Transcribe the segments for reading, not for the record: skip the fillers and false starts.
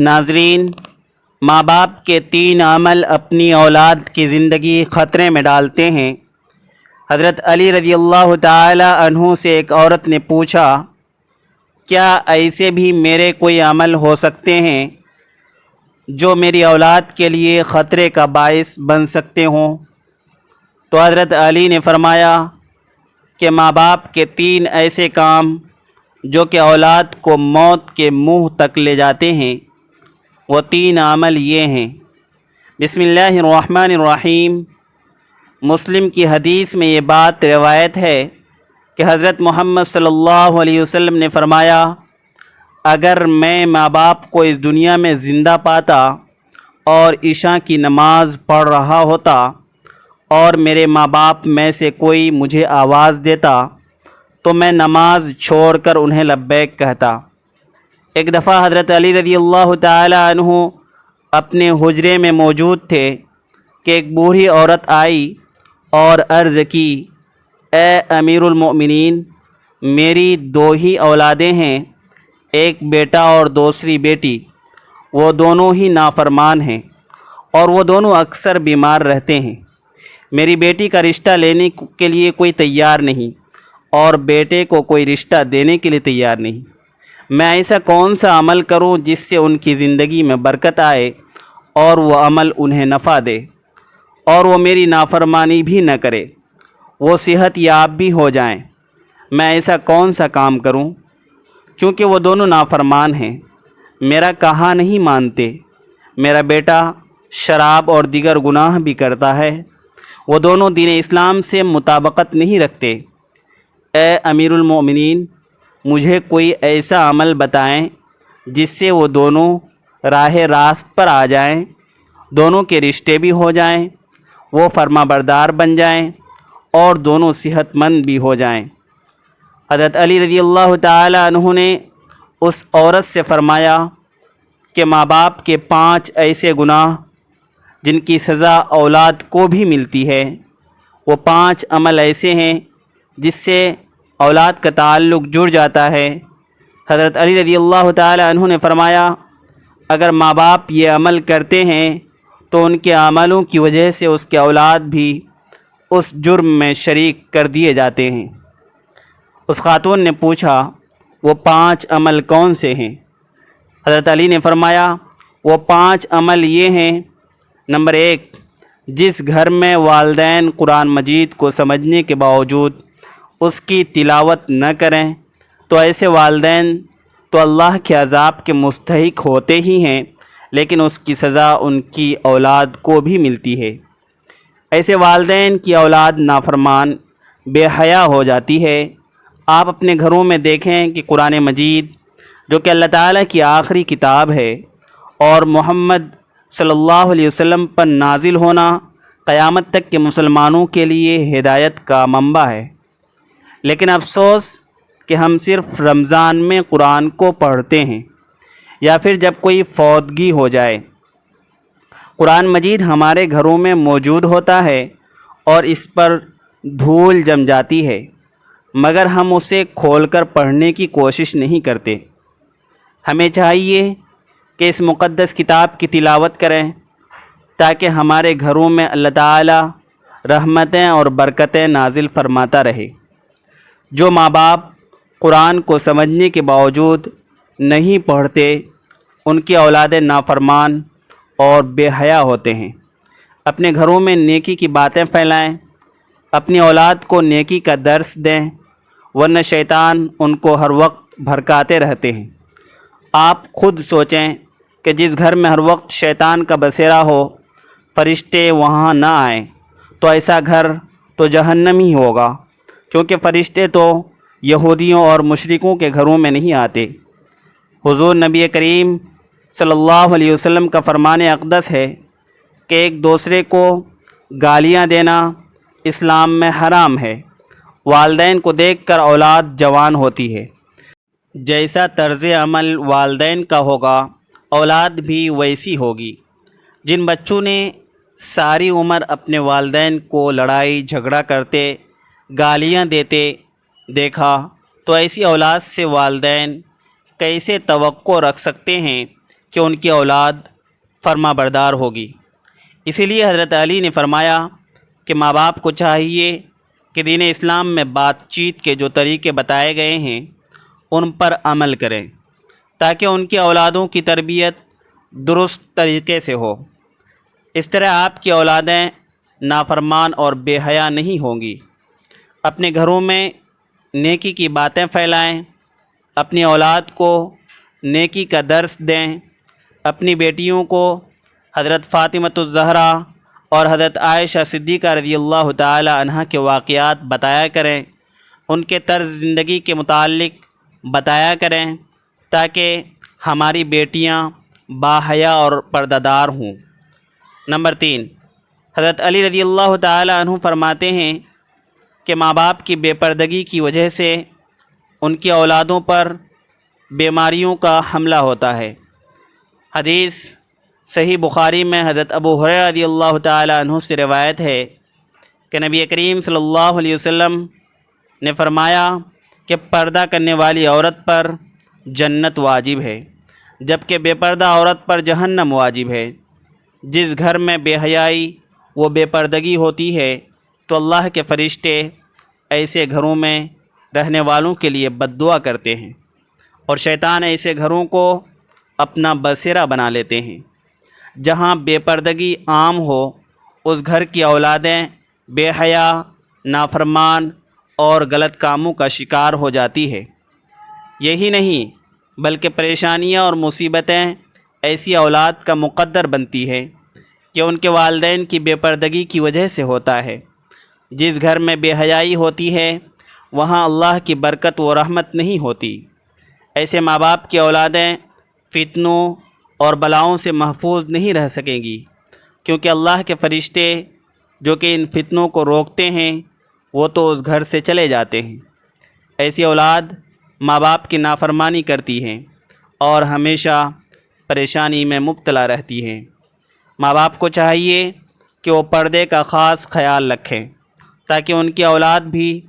ناظرین، ماں باپ کے 3 عمل اپنی اولاد کی زندگی خطرے میں ڈالتے ہیں۔ حضرت علی رضی اللہ تعالی عنہ سے ایک عورت نے پوچھا، کیا ایسے بھی میرے کوئی عمل ہو سکتے ہیں جو میری اولاد کے لیے خطرے کا باعث بن سکتے ہوں؟ تو حضرت علی نے فرمایا کہ ماں باپ کے 3 ایسے کام جو کہ اولاد کو موت کے منہ تک لے جاتے ہیں، وہ 3 عمل یہ ہیں۔ بسم اللہ الرحمن الرحیم۔ مسلم کی حدیث میں یہ بات روایت ہے کہ حضرت محمد صلی اللہ علیہ وسلم نے فرمایا، اگر میں ماں باپ کو اس دنیا میں زندہ پاتا اور عشاء کی نماز پڑھ رہا ہوتا اور میرے ماں باپ میں سے کوئی مجھے آواز دیتا تو میں نماز چھوڑ کر انہیں لبیک کہتا۔ ایک دفعہ حضرت علی رضی اللہ تعالی عنہ اپنے حجرے میں موجود تھے کہ ایک بوڑھی عورت آئی اور عرض کی، اے امیر المؤمنین، میری 2 ہی اولادیں ہیں، ایک بیٹا اور دوسری بیٹی، وہ دونوں ہی نافرمان ہیں اور وہ دونوں اکثر بیمار رہتے ہیں۔ میری بیٹی کا رشتہ لینے کے لیے کوئی تیار نہیں اور بیٹے کو کوئی رشتہ دینے کے لیے تیار نہیں۔ میں ایسا کون سا عمل کروں جس سے ان کی زندگی میں برکت آئے اور وہ عمل انہیں نفع دے اور وہ میری نافرمانی بھی نہ کرے، وہ صحت یاب بھی ہو جائیں؟ میں ایسا کون سا کام کروں؟ کیونکہ وہ دونوں نافرمان ہیں، میرا کہا نہیں مانتے۔ میرا بیٹا شراب اور دیگر گناہ بھی کرتا ہے، وہ دونوں دین اسلام سے مطابقت نہیں رکھتے۔ اے امیر المؤمنین، مجھے کوئی ایسا عمل بتائیں جس سے وہ دونوں راہ راست پر آ جائیں، دونوں کے رشتے بھی ہو جائیں، وہ فرما بردار بن جائیں اور دونوں صحت مند بھی ہو جائیں۔ حضرت علی رضی اللہ تعالی عنہ نے اس عورت سے فرمایا کہ ماں باپ کے 5 ایسے گناہ جن کی سزا اولاد کو بھی ملتی ہے، وہ 5 عمل ایسے ہیں جس سے اولاد کا تعلق جڑ جاتا ہے۔ حضرت علی رضی اللہ تعالی عنہ نے فرمایا، اگر ماں باپ یہ عمل کرتے ہیں تو ان کے عملوں کی وجہ سے اس کے اولاد بھی اس جرم میں شریک کر دیے جاتے ہیں۔ اس خاتون نے پوچھا، وہ 5 عمل کون سے ہیں؟ حضرت علی نے فرمایا، وہ 5 عمل یہ ہیں۔ نمبر 1، جس گھر میں والدین قرآن مجید کو سمجھنے کے باوجود اس کی تلاوت نہ کریں تو ایسے والدین تو اللہ کے عذاب کے مستحق ہوتے ہی ہیں، لیکن اس کی سزا ان کی اولاد کو بھی ملتی ہے۔ ایسے والدین کی اولاد نافرمان بے حیا ہو جاتی ہے۔ آپ اپنے گھروں میں دیکھیں کہ قرآن مجید جو کہ اللہ تعالیٰ کی آخری کتاب ہے اور محمد صلی اللہ علیہ وسلم پر نازل ہونا قیامت تک کے مسلمانوں کے لیے ہدایت کا منبع ہے، لیکن افسوس کہ ہم صرف رمضان میں قرآن کو پڑھتے ہیں یا پھر جب کوئی فوتگی ہو جائے۔ قرآن مجید ہمارے گھروں میں موجود ہوتا ہے اور اس پر دھول جم جاتی ہے، مگر ہم اسے کھول کر پڑھنے کی کوشش نہیں کرتے۔ ہمیں چاہیے کہ اس مقدس کتاب کی تلاوت کریں تاکہ ہمارے گھروں میں اللہ تعالی رحمتیں اور برکتیں نازل فرماتا رہے۔ جو ماں باپ قرآن کو سمجھنے کے باوجود نہیں پڑھتے، ان کی اولادیں نافرمان اور بے حیا ہوتے ہیں۔ اپنے گھروں میں نیکی کی باتیں پھیلائیں، اپنی اولاد کو نیکی کا درس دیں، ورنہ شیطان ان کو ہر وقت بھڑکاتے رہتے ہیں۔ آپ خود سوچیں کہ جس گھر میں ہر وقت شیطان کا بسیرا ہو، فرشتے وہاں نہ آئیں، تو ایسا گھر تو جہنم ہی ہوگا، کیونکہ فرشتے تو یہودیوں اور مشرکوں کے گھروں میں نہیں آتے۔ حضور نبی کریم صلی اللہ علیہ وسلم کا فرمان اقدس ہے کہ ایک دوسرے کو گالیاں دینا اسلام میں حرام ہے۔ والدین کو دیکھ کر اولاد جوان ہوتی ہے۔ جیسا طرز عمل والدین کا ہوگا، اولاد بھی ویسی ہوگی۔ جن بچوں نے ساری عمر اپنے والدین کو لڑائی جھگڑا کرتے، گالیاں دیتے دیکھا، تو ایسی اولاد سے والدین کیسے توقع رکھ سکتے ہیں کہ ان کی اولاد فرما بردار ہوگی۔ اسی لیے حضرت علی نے فرمایا کہ ماں باپ کو چاہیے کہ دین اسلام میں بات چیت کے جو طریقے بتائے گئے ہیں ان پر عمل کریں تاکہ ان کی اولادوں کی تربیت درست طریقے سے ہو۔ اس طرح آپ کی اولادیں نافرمان اور بے حیا نہیں ہوں گی۔ اپنے گھروں میں نیکی کی باتیں پھیلائیں، اپنی اولاد کو نیکی کا درس دیں، اپنی بیٹیوں کو حضرت فاطمۃ الزہرا اور حضرت عائشہ صدیقہ رضی اللہ تعالی عنہا کے واقعات بتایا کریں، ان کے طرز زندگی کے متعلق بتایا کریں تاکہ ہماری بیٹیاں باحیا اور پردہ دار ہوں۔ نمبر 3، حضرت علی رضی اللہ تعالی عنہ فرماتے ہیں کہ ماں باپ کی بے پردگی کی وجہ سے ان کی اولادوں پر بیماریوں کا حملہ ہوتا ہے۔ حدیث صحیح بخاری میں حضرت ابو ہریرہ رضی اللہ تعالی عنہ سے روایت ہے کہ نبی کریم صلی اللہ علیہ وسلم نے فرمایا کہ پردہ کرنے والی عورت پر جنت واجب ہے، جبکہ بے پردہ عورت پر جہنم واجب ہے۔ جس گھر میں بے حیائی و بے پردگی ہوتی ہے تو اللہ کے فرشتے ایسے گھروں میں رہنے والوں کے لیے بد دعا کرتے ہیں، اور شیطان ایسے گھروں کو اپنا بسیرا بنا لیتے ہیں۔ جہاں بے پردگی عام ہو اس گھر کی اولادیں بے حیا، نافرمان اور غلط کاموں کا شکار ہو جاتی ہے۔ یہی نہیں بلکہ پریشانیاں اور مصیبتیں ایسی اولاد کا مقدر بنتی ہے کہ ان کے والدین کی بے پردگی کی وجہ سے ہوتا ہے۔ جس گھر میں بے حیائی ہوتی ہے وہاں اللہ کی برکت و رحمت نہیں ہوتی۔ ایسے ماں باپ کی اولادیں فتنوں اور بلاؤں سے محفوظ نہیں رہ سکیں گی، کیونکہ اللہ کے فرشتے جو کہ ان فتنوں کو روکتے ہیں وہ تو اس گھر سے چلے جاتے ہیں۔ ایسی اولاد ماں باپ کی نافرمانی کرتی ہیں اور ہمیشہ پریشانی میں مبتلا رہتی ہیں۔ ماں باپ کو چاہیے کہ وہ پردے کا خاص خیال رکھیں تاکہ ان کی اولاد بھی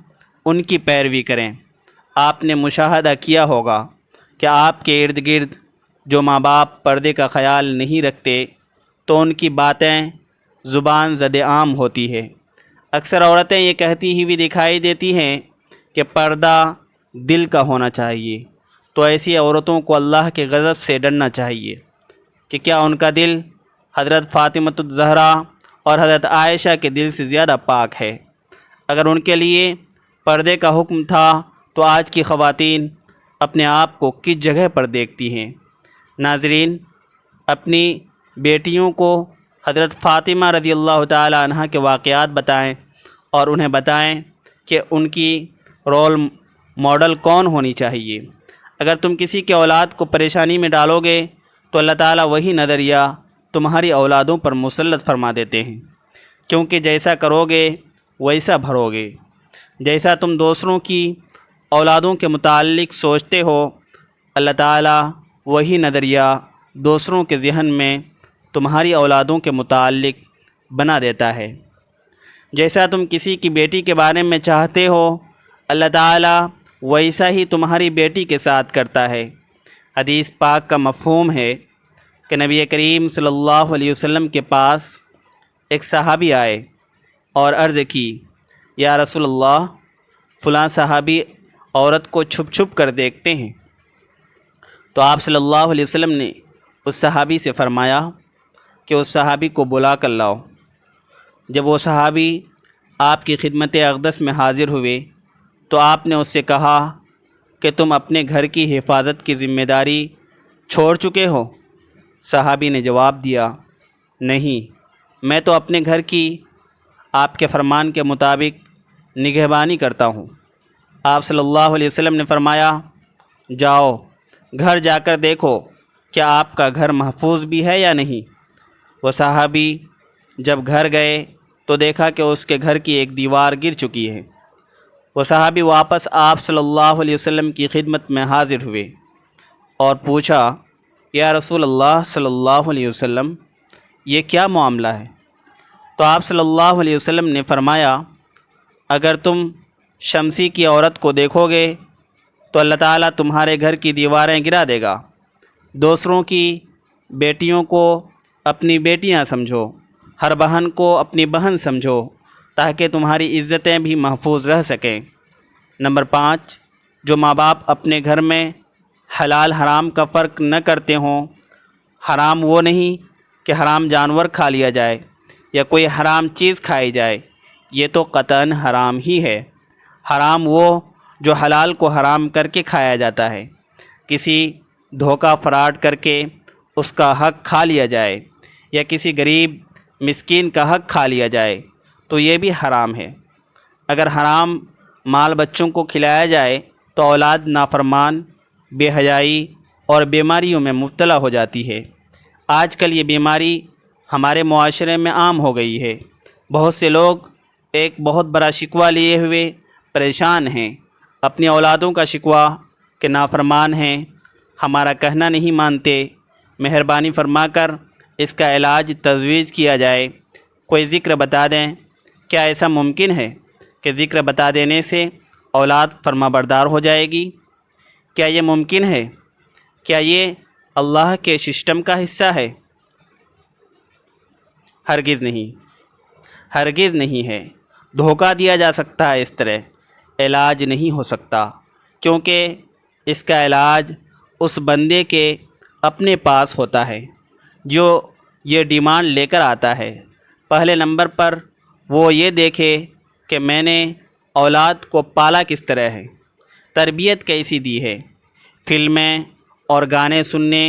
ان کی پیروی کریں۔ آپ نے مشاہدہ کیا ہوگا کہ آپ کے ارد گرد جو ماں باپ پردے کا خیال نہیں رکھتے تو ان کی باتیں زبان زد عام ہوتی ہے۔ اکثر عورتیں یہ کہتی ہوئی دکھائی دیتی ہیں کہ پردہ دل کا ہونا چاہیے، تو ایسی عورتوں کو اللہ کے غضب سے ڈرنا چاہیے کہ کیا ان کا دل حضرت فاطمۃ الزہرا اور حضرت عائشہ کے دل سے زیادہ پاک ہے؟ اگر ان کے لیے پردے کا حکم تھا تو آج کی خواتین اپنے آپ کو کس جگہ پر دیکھتی ہیں؟ ناظرین، اپنی بیٹیوں کو حضرت فاطمہ رضی اللہ تعالی عنہ کے واقعات بتائیں اور انہیں بتائیں کہ ان کی رول ماڈل کون ہونی چاہیے۔ اگر تم کسی کے اولاد کو پریشانی میں ڈالو گے تو اللہ تعالیٰ وہی نظریہ تمہاری اولادوں پر مسلط فرما دیتے ہیں، کیونکہ جیسا کرو گے ویسا بھرو گے۔ جیسا تم دوسروں کی اولادوں کے متعلق سوچتے ہو، اللہ تعالیٰ وہی نظریہ دوسروں کے ذہن میں تمہاری اولادوں کے متعلق بنا دیتا ہے۔ جیسا تم کسی کی بیٹی کے بارے میں چاہتے ہو، اللہ تعالیٰ ویسا ہی تمہاری بیٹی کے ساتھ کرتا ہے۔ حدیث پاک کا مفہوم ہے کہ نبی کریم صلی اللہ علیہ وسلم کے پاس ایک صحابی آئے اور عرض کی، یا رسول اللہ، فلاں صحابی عورت کو چھپ چھپ کر دیکھتے ہیں۔ تو آپ صلی اللہ علیہ وسلم نے اس صحابی سے فرمایا کہ اس صحابی کو بلا کر لاؤ۔ جب وہ صحابی آپ کی خدمت اقدس میں حاضر ہوئے تو آپ نے اس سے کہا کہ تم اپنے گھر کی حفاظت کی ذمہ داری چھوڑ چکے ہو؟ صحابی نے جواب دیا، نہیں، میں تو اپنے گھر کی آپ کے فرمان کے مطابق نگہبانی کرتا ہوں۔ آپ صلی اللہ علیہ وسلم نے فرمایا، جاؤ گھر جا کر دیکھو کیا آپ کا گھر محفوظ بھی ہے یا نہیں۔ وہ صحابی جب گھر گئے تو دیکھا کہ اس کے گھر کی ایک دیوار گر چکی ہے۔ وہ صحابی واپس آپ صلی اللہ علیہ وسلم کی خدمت میں حاضر ہوئے اور پوچھا، یا رسول اللہ صلی اللہ علیہ وسلم، یہ کیا معاملہ ہے؟ تو آپ صلی اللہ علیہ وسلم نے فرمایا، اگر تم شمسی کی عورت کو دیکھو گے تو اللہ تعالیٰ تمہارے گھر کی دیواریں گرا دے گا۔ دوسروں کی بیٹیوں کو اپنی بیٹیاں سمجھو، ہر بہن کو اپنی بہن سمجھو، تاکہ تمہاری عزتیں بھی محفوظ رہ سکیں۔ نمبر 5، جو ماں باپ اپنے گھر میں حلال حرام کا فرق نہ کرتے ہوں، حرام وہ نہیں کہ حرام جانور کھا لیا جائے یا کوئی حرام چیز کھائی جائے، یہ تو قطعاً حرام ہی ہے۔ حرام وہ جو حلال کو حرام کر کے کھایا جاتا ہے، کسی دھوکہ فراڈ کر کے اس کا حق کھا لیا جائے یا کسی غریب مسکین کا حق کھا لیا جائے تو یہ بھی حرام ہے۔ اگر حرام مال بچوں کو کھلایا جائے تو اولاد نافرمان، بے حیائی اور بیماریوں میں مبتلا ہو جاتی ہے۔ آج کل یہ بیماری ہمارے معاشرے میں عام ہو گئی ہے۔ بہت سے لوگ ایک بہت بڑا شکوہ لیے ہوئے پریشان ہیں، اپنی اولادوں کا شکوہ کہ نافرمان ہیں، ہمارا کہنا نہیں مانتے، مہربانی فرما کر اس کا علاج تجویز کیا جائے، کوئی ذکر بتا دیں۔ کیا ایسا ممکن ہے کہ ذکر بتا دینے سے اولاد فرما بردار ہو جائے گی؟ کیا یہ ممکن ہے؟ کیا یہ اللہ کے سسٹم کا حصہ ہے؟ ہرگز نہیں، ہرگز نہیں ہے۔ دھوکہ دیا جا سکتا ہے، اس طرح علاج نہیں ہو سکتا، کیونکہ اس کا علاج اس بندے کے اپنے پاس ہوتا ہے جو یہ ڈیمانڈ لے کر آتا ہے۔ پہلے نمبر پر وہ یہ دیکھے کہ میں نے اولاد کو پالا کس طرح ہے، تربیت کیسی دی ہے۔ فلمیں اور گانے سننے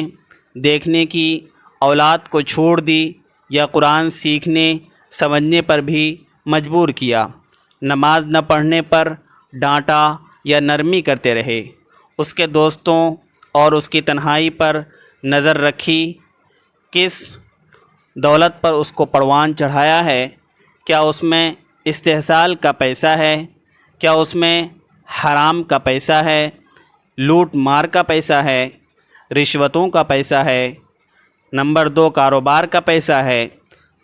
دیکھنے کی اولاد کو چھوڑ دی یا قرآن سیکھنے سمجھنے پر بھی مجبور کیا، نماز نہ پڑھنے پر ڈانٹا یا نرمی کرتے رہے، اس کے دوستوں اور اس کی تنہائی پر نظر رکھی، کس دولت پر اس کو پروان چڑھایا ہے، کیا اس میں استحصال کا پیسہ ہے، کیا اس میں حرام کا پیسہ ہے، لوٹ مار کا پیسہ ہے، رشوتوں کا پیسہ ہے، نمبر 2 کاروبار کا پیسہ ہے۔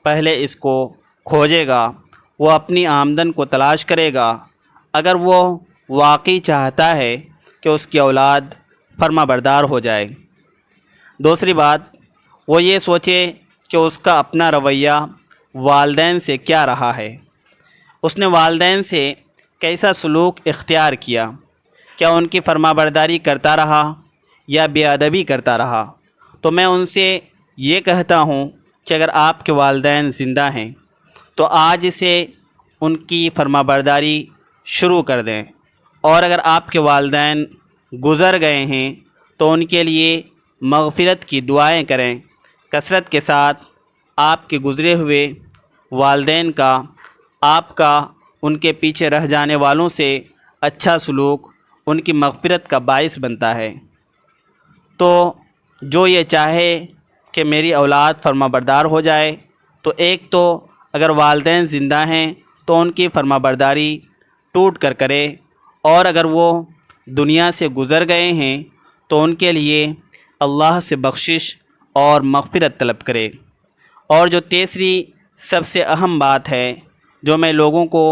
پہلے اس کو کھوجے گا، وہ اپنی آمدن کو تلاش کرے گا۔ اگر وہ واقعی چاہتا ہے کہ اس کی اولاد فرما بردار ہو جائے۔ دوسری بات، وہ یہ سوچے کہ اس کا اپنا رویہ والدین سے کیا رہا ہے، اس نے والدین سے کیسا سلوک اختیار کیا، کیا ان کی فرما برداری کرتا رہا یا بے ادبی کرتا رہا۔ تو میں ان سے یہ کہتا ہوں کہ اگر آپ کے والدین زندہ ہیں تو آج سے ان کی فرما برداری شروع کر دیں، اور اگر آپ کے والدین گزر گئے ہیں تو ان کے لیے مغفرت کی دعائیں کریں۔ کثرت کے ساتھ آپ کے گزرے ہوئے والدین کا، آپ کا ان کے پیچھے رہ جانے والوں سے اچھا سلوک ان کی مغفرت کا باعث بنتا ہے۔ تو جو یہ چاہے کہ میری اولاد فرما بردار ہو جائے، تو ایک تو اگر والدین زندہ ہیں تو ان کی فرما برداری ٹوٹ کر کرے، اور اگر وہ دنیا سے گزر گئے ہیں تو ان کے لیے اللہ سے بخشش اور مغفرت طلب کرے۔ اور جو تیسری سب سے اہم بات ہے، جو میں لوگوں کو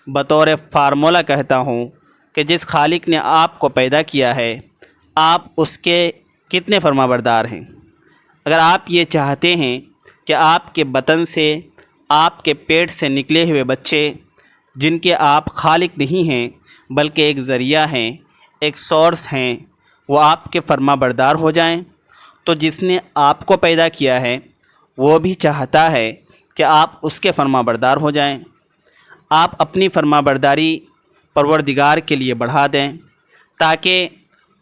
بطور فارمولہ کہتا ہوں، کہ جس خالق نے آپ کو پیدا کیا ہے، آپ اس کے کتنے فرما بردار ہیں۔ اگر آپ یہ چاہتے ہیں کہ آپ کے بطن سے، آپ کے پیٹ سے نکلے ہوئے بچے، جن کے آپ خالق نہیں ہیں بلکہ ایک ذریعہ ہیں، ایک سورس ہیں، وہ آپ کے فرما بردار ہو جائیں، تو جس نے آپ کو پیدا کیا ہے وہ بھی چاہتا ہے کہ آپ اس کے فرما بردار ہو جائیں۔ آپ اپنی فرما برداری پروردگار کے لیے بڑھا دیں تاکہ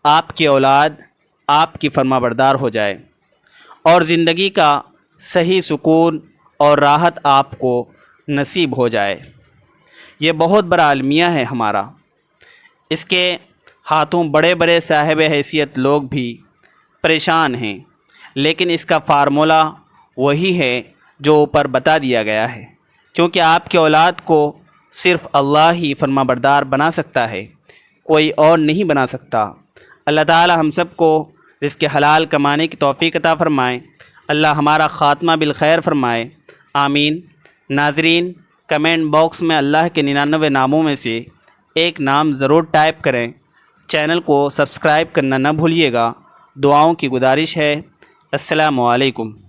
آپ کی اولاد آپ کی فرما بردار ہو جائے، اور زندگی کا صحیح سکون اور راحت آپ کو نصیب ہو جائے۔ یہ بہت بڑا المیہ ہے ہمارا، اس کے ہاتھوں بڑے بڑے صاحب حیثیت لوگ بھی پریشان ہیں، لیکن اس کا فارمولہ وہی ہے جو اوپر بتا دیا گیا ہے، کیونکہ آپ کی اولاد کو صرف اللہ ہی فرما بردار بنا سکتا ہے، کوئی اور نہیں بنا سکتا۔ اللہ تعالی ہم سب کو رزق حلال کمانے کی توفیق عطا فرمائے، اللہ ہمارا خاتمہ بالخیر فرمائے، آمین۔ ناظرین، کمنٹ باکس میں اللہ کے 99 ناموں میں سے ایک نام ضرور ٹائپ کریں، چینل کو سبسکرائب کرنا نہ بھولیے گا۔ دعاؤں کی گزارش ہے السلام علیکم۔